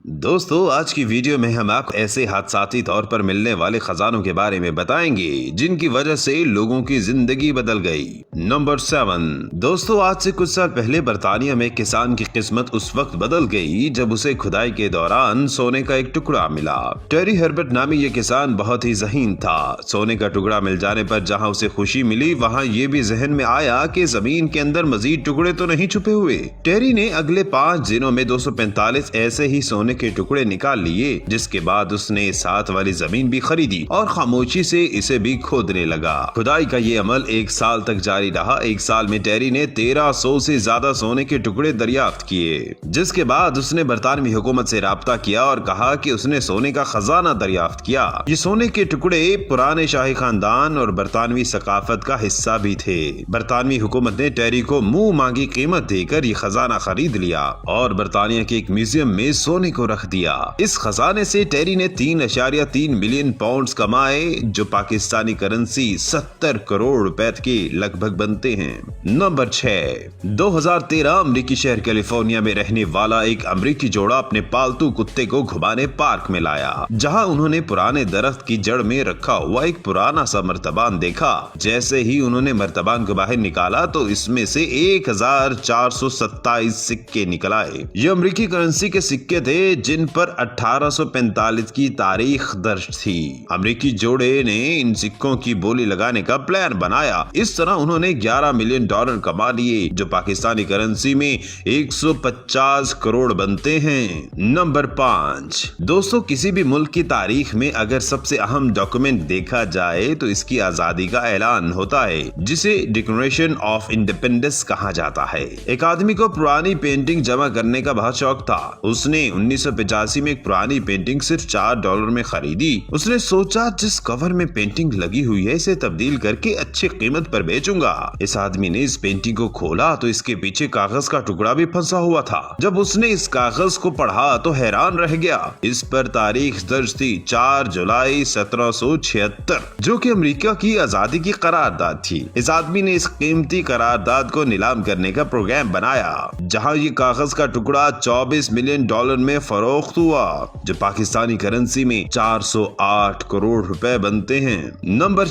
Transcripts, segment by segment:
दोस्तों, आज की वीडियो में हम आपको ऐसे हादसाती तौर पर मिलने वाले खजानों के बारे में बताएंगे जिनकी वजह से लोगों की जिंदगी बदल गई। नंबर 7। दोस्तों, आज से कुछ साल पहले बर्तानिया में किसान की किस्मत उस वक्त बदल गई जब उसे खुदाई के दौरान सोने का एक टुकड़ा मिला। टेरी हर्बर्ट नामी ये किसान बहुत ही ज़हीन था। सोने का टुकड़ा मिल जाने पर जहाँ उसे खुशी मिली, वहाँ ये भी जहन में आया कि जमीन के अंदर मजीद टुकड़े तो नहीं छुपे हुए। टेरी ने अगले 5 दिनों में 245 ऐसे ही सोने के टुकड़े निकाल लिए, जिसके बाद उसने साथ वाली जमीन भी खरीदी और खामोशी से इसे भी खोदने लगा। खुदाई का ये अमल 1 साल तक जारी रहा। 1 साल में टेरी ने 1300 से ज्यादा सोने के टुकड़े दरियाफ्त किए, जिसके बाद उसने बरतानवी हुकूमत से राब्ता किया और कहा कि उसने सोने का खजाना दरियाफ्त किया। ये सोने के टुकड़े पुराने शाही खानदान और बरतानवी सकाफत का हिस्सा भी थे। बरतानवी हुकूमत ने टेरी को मुंह मांगी कीमत देकर ये खजाना खरीद लिया और बरतानिया के एक म्यूजियम में सोने को रख दिया। इस खजाने से टेरी ने 3.3 मिलियन पाउंड्स कमाए, जो पाकिस्तानी करेंसी 70 करोड़ रुपए के लगभग बनते हैं। नंबर 6। 2013 अमरीकी शहर कैलिफोर्निया में रहने वाला एक अमरीकी जोड़ा अपने पालतू कुत्ते को घुमाने पार्क में लाया, जहां उन्होंने पुराने दरख्त की जड़ में रखा हुआ एक पुराना सा मर्तबान देखा। जैसे ही उन्होंने मर्तबान को बाहर निकाला तो इसमें से 1427 सिक्के निकल आए। ये अमरीकी करेंसी के सिक्के थे जिन पर 1845 की तारीख दर्ज थी। अमरीकी जोड़े ने इन सिक्कों की बोली लगाने का प्लान बनाया। इस तरह उन्होंने $11 मिलियन कमा लिए, जो पाकिस्तानी करेंसी में 150 करोड़ बनते हैं। नंबर 5। दोस्तों, किसी भी मुल्क की तारीख में अगर सबसे अहम डॉक्यूमेंट देखा जाए तो इसकी आजादी का ऐलान होता है, जिसे डिक्लेरेशन ऑफ इंडिपेंडेंस कहा जाता है। एक आदमी को पुरानी पेंटिंग जमा करने का बहुत शौक था। उसने 1985 में एक पुरानी पेंटिंग सिर्फ $4 में खरीदी। उसने सोचा, जिस कवर में पेंटिंग लगी हुई है इसे तब्दील करके अच्छी कीमत पर बेचूंगा। इस आदमी ने इस पेंटिंग को खोला तो इसके पीछे कागज का टुकड़ा भी फंसा हुआ था। जब उसने इस कागज को पढ़ा तो हैरान रह गया। इस पर तारीख दर्ज थी 4 जुलाई 1776, जो कि अमेरिका की आजादी की करारदाद थी। इस आदमी ने इस कीमती करारदाद को नीलाम करने का प्रोग्राम बनाया, जहां ये कागज का टुकड़ा $24 मिलियन में फरोख्त हुआ, जो पाकिस्तानी करेंसी में 408 करोड़ रुपए बनते हैं। नंबर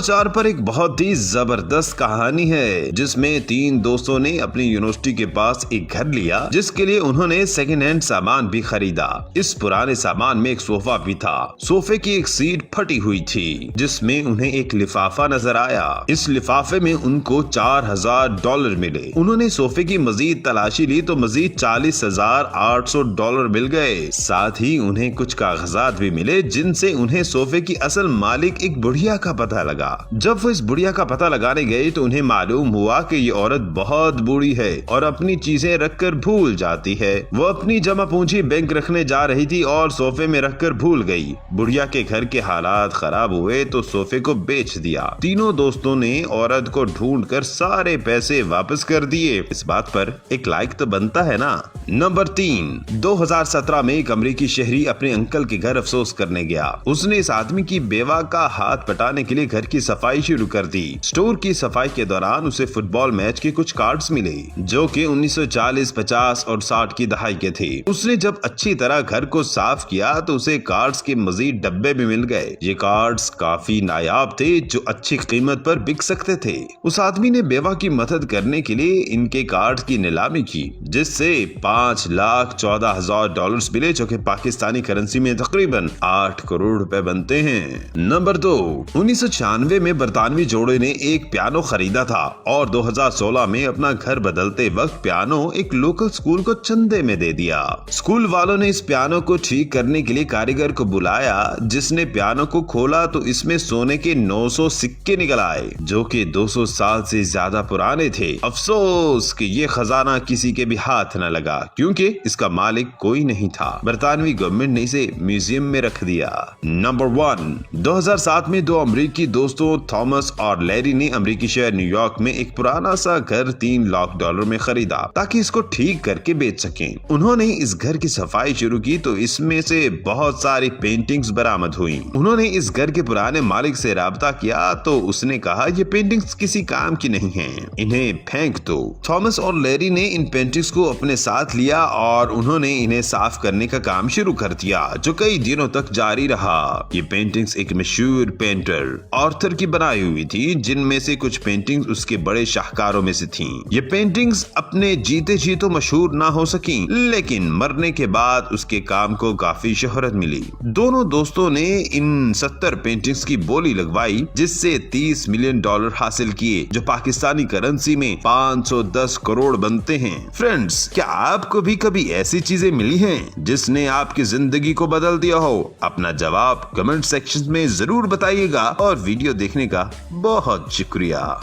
4 पर एक बहुत ही जबरदस्त कहानी है, जिसमें 3 दोस्तों ने अपनी यूनिवर्सिटी के पास एक घर लिया, जिसके लिए उन्होंने सेकंड हैंड सामान भी खरीदा। इस पुराने सामान में एक सोफा भी था। सोफे की एक सीट फटी हुई थी, जिसमें उन्हें एक लिफाफा नजर आया। इस लिफाफे में उनको $4000 मिले। उन्होंने सोफे की मजीद तलाशी ली तो मजीद $40,800 मिल गए। साथ ही उन्हें कुछ कागजात भी मिले, जिनसे उन्हें सोफे की असल मालिक एक बुढ़िया का पता लगा। जब वो इस बुढ़िया का पता लगाने गए तो उन्हें मालूम हुआ कि ये औरत बहुत बूढ़ी है और अपनी चीजें रखकर भूल जाती है। वो अपनी जमा पूंजी बैंक रखने जा रही थी और सोफे में रखकर भूल गई। बुढ़िया के घर के हालात खराब हुए तो सोफे को बेच दिया। तीनों दोस्तों ने औरत को ढूंढकर सारे पैसे वापस कर दिए। इस बात पर एक लाइक तो बनता है ना। नंबर 3। 2017 में एक अमरीकी शहरी अपने अंकल के घर अफसोस करने गया। उसने इस आदमी की बेवा का हाथ पटाने के लिए घर की सफाई शुरू कर दी। स्टोर की सफाई के दौरान उसे फुटबॉल मैच के कुछ कार्ड्स मिले, जो कि 1940, 50 और 60 की दहाई के थे। उसने जब अच्छी तरह घर को साफ किया तो उसे कार्ड्स के मजीद डब्बे भी मिल गए। ये कार्ड्स काफी नायाब थे, जो अच्छी कीमत पर बिक सकते थे। उस आदमी ने बेवा की मदद करने के लिए इनके कार्ड्स की नीलामी की, जिससे $5,14,000 मिले, जो कि पाकिस्तानी करेंसी में तकरीबन 8 करोड़ रुपए बनते हैं। नंबर 2। 1996 में बरतानवी जोड़े ने एक पियानो खरीदा था और 2016 में अपना घर बदलते वक्त पियानो एक लोकल स्कूल को चंदे में दे दिया। स्कूल वालों ने इस पियानो को ठीक करने के लिए कारीगर को बुलाया, जिसने पियानो को खोला तो इसमें सोने के 900 सिक्के निकल आए, जो कि 200 साल से ज्यादा पुराने थे। अफसोस कि ये खजाना किसी के भी हाथ न लगा, क्योंकि इसका मालिक कोई नहीं था। बरतानवी गवर्नमेंट ने इसे म्यूजियम में रख दिया। नंबर 1। 2007 में 2 अमरीकी दोस्तों थॉमस और लैरी ने अमरीकी शहर न्यूयॉर्क में एक पुराना सा घर $3 लाख में खरीदा, ताकि इसको ठीक करके बेच सकें। उन्होंने इस घर की सफाई शुरू की तो इसमें से बहुत सारी पेंटिंग्स बरामद हुई। उन्होंने इस घर के पुराने मालिक से राब्ता किया तो उसने कहा, ये पेंटिंग्स किसी काम की नहीं हैं, इन्हें फेंक दो। थॉमस और लैरी ने इन पेंटिंग्स को अपने साथ लिया और उन्होंने उन्होंने इन्हें साफ करने का काम शुरू कर दिया, जो कई दिनों तक जारी रहा। ये पेंटिंग्स एक मशहूर पेंटर आर्थर की बनाई हुई थी, जिनमें से कुछ पेंटिंग्स उसके बड़े शाहकारों में से थीं। ये पेंटिंग्स अपने जीते जी तो मशहूर ना हो सकी, लेकिन मरने के बाद उसके काम को काफी शोहरत मिली। दोनों दोस्तों ने इन 70 पेंटिंग्स की बोली लगवाई, जिससे $30 मिलियन हासिल किए, जो पाकिस्तानी करेंसी में 510 करोड़ बनते हैं। फ्रेंड्स, क्या आपको भी कभी ऐसी चीजें मिली हैं जिसने आपकी जिंदगी को बदल दिया हो? अपना जवाब कमेंट सेक्शन में जरूर बताइएगा और वीडियो देखने का बहुत शुक्रिया।